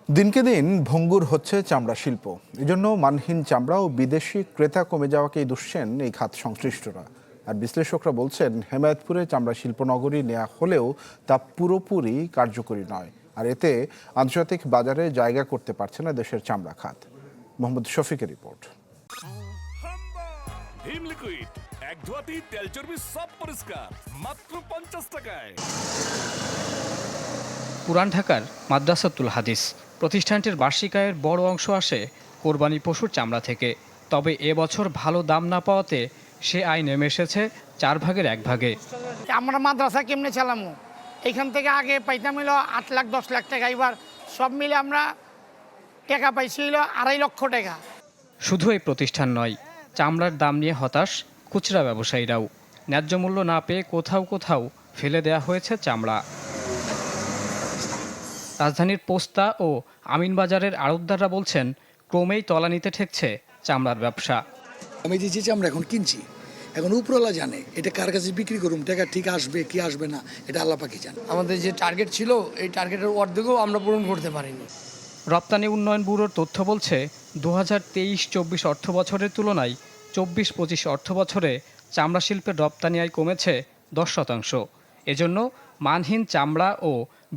দিনকে দিন ভঙ্গুর হচ্ছে চামড়া শিল্প। এজন্য মানহীন চামড়া ও বিদেশি ক্রেতা কমে যাওয়াকেই দুষছেন এই খাত সংশ্লিষ্টরা। আর বিশ্লেষকরা বলছেন, হেমায়েতপুরে চামড়া শিল্পনগরী নেওয়া হলেও তা পুরোপুরি কার্যকরী নয়। আর এতে আন্তর্জাতিক বাজারে জায়গা করতে পারছে না দেশের চামড়া খাত। মোহাম্মদ শফিকের রিপোর্ট। ভীম লিকুইড এক ধোয়াতেই তেল চর্বি সব পরিষ্কার মাত্র 50 টাকায়। পুরান ঢাকার মাদ্রাসাতুল হাদিস প্রতিষ্ঠানটির বার্ষিক আয়ের বড় অংশ আসে কোরবানি পশুর চামড়া থেকে। তবে এবছর ভালো দাম না পাওয়াতে সে আয় নেমে এসেছে 4 ভাগের 1 ভাগে। আমরা মাদ্রাসা কেমনে চালামু? এখান থেকে আগে পাইতাম হইল 8 লাখ 10 লাখ টাকা, এবার সব মিলে আমরা টাকা পাইছিল 2.5 লক্ষ টাকা। শুধু এই প্রতিষ্ঠান নয়, চামড়ার দাম নিয়ে হতাশ খুচরা ব্যবসায়ীরাও। ন্যায্য মূল্য না পেয়ে কোথাও কোথাও ফেলে দেয়া হয়েছে চামড়া। রাজধানীর পোস্তা ও আমিনবাজারের আড়তদাররা বলছেন, ক্রমেই তলানিতে ঠেকছে চামড়ার ব্যবসা। আমি যে চামড়া এখন কিনছি, এখন উপরওয়ালা জানে এটা কার কাছে বিক্রি করুম, টাকা ঠিক আসবে কি আসবে না এটা আল্লাহ পাকই জানে। আমাদের যে টার্গেট ছিল এই টার্গেটের অর্ধেকও আমরা পূরণ করতে পারিনি। রপ্তানি উন্নয়ন ব্যুরোর তথ্য বলছে, 2023-24 অর্থ বছরের তুলনায় 24-25 অর্থ বছরে চামড়া শিল্পের রপ্তানি আয় কমেছে 10%। এজন্য মানহীন চামড়া ও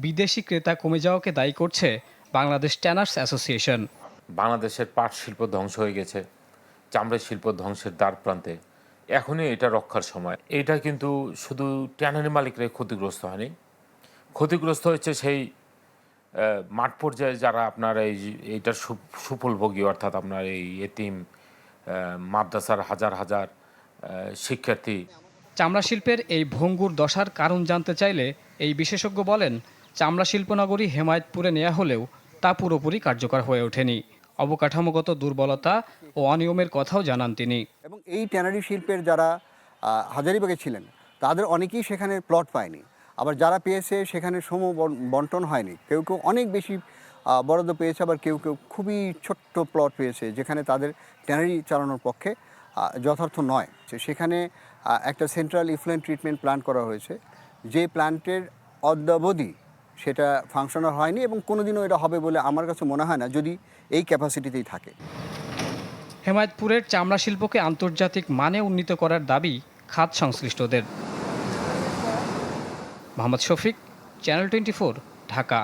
বিদেশি ক্রেতা কমে যাওয়াকে দায়ী করছে বাংলাদেশ ট্যানার্স অ্যাসোসিয়েশন। বাংলাদেশের পাট শিল্প ধ্বংস হয়ে গেছে, চামড়া শিল্প ধ্বংসের দ্বার প্রান্তে। এখনই এটা রক্ষার সময়। এটা কিন্তু শুধু ট্যানারি মালিকরাই ক্ষতিগ্রস্ত হয়নি, ক্ষতিগ্রস্ত হয়েছে সেই মাঠ পর্যায়ে যারা আপনার এইটার সুফলভোগী, অর্থাৎ আপনার এই এতিম মাদ্রাসার হাজার হাজার শিক্ষার্থী। চামড়া শিল্পের এই ভঙ্গুর দশার কারণ জানতে চাইলে এই বিশেষজ্ঞ বলেন, চামড়া শিল্পনগরী হেমায়েতপুরে নেওয়া হলেও তা পুরোপুরি কার্যকর হয়ে ওঠেনি। অবকাঠামোগত দুর্বলতা ও অনিয়মের কথাও জানান তিনি। এবং এই ট্যানারি শিল্পের যারা হাজারীবাগে ছিলেন তাদের অনেকেই সেখানে প্লট পায়নি, আবার যারা পেয়েছে সেখানে সম বন্টন হয়নি। কেউ কেউ অনেক বেশি বরাদ্দ পেয়েছে, আবার কেউ কেউ খুবই ছোট্ট প্লট পেয়েছে যেখানে তাদের ট্যানারি চালানোর পক্ষে যথার্থ নয়। সেখানে একটা সেন্ট্রাল ইফ্লুয়েন্ট ট্রিটমেন্ট প্ল্যান্ট করা হয়েছে, যে প্ল্যান্টের অদ্যাবধি সেটা ফাংশনাল হয়নি এবং কোনোদিনও এটা হবে বলে আমার কাছে মনে হয় না, যদি এই ক্যাপাসিটিতেই থাকে। হেমায়েতপুরের চামড়া শিল্পকে আন্তর্জাতিক মানে উন্নীত করার দাবি খাত সংশ্লিষ্টদের। মোহাম্মদ শফিক, চ্যানেল 24, ঢাকা।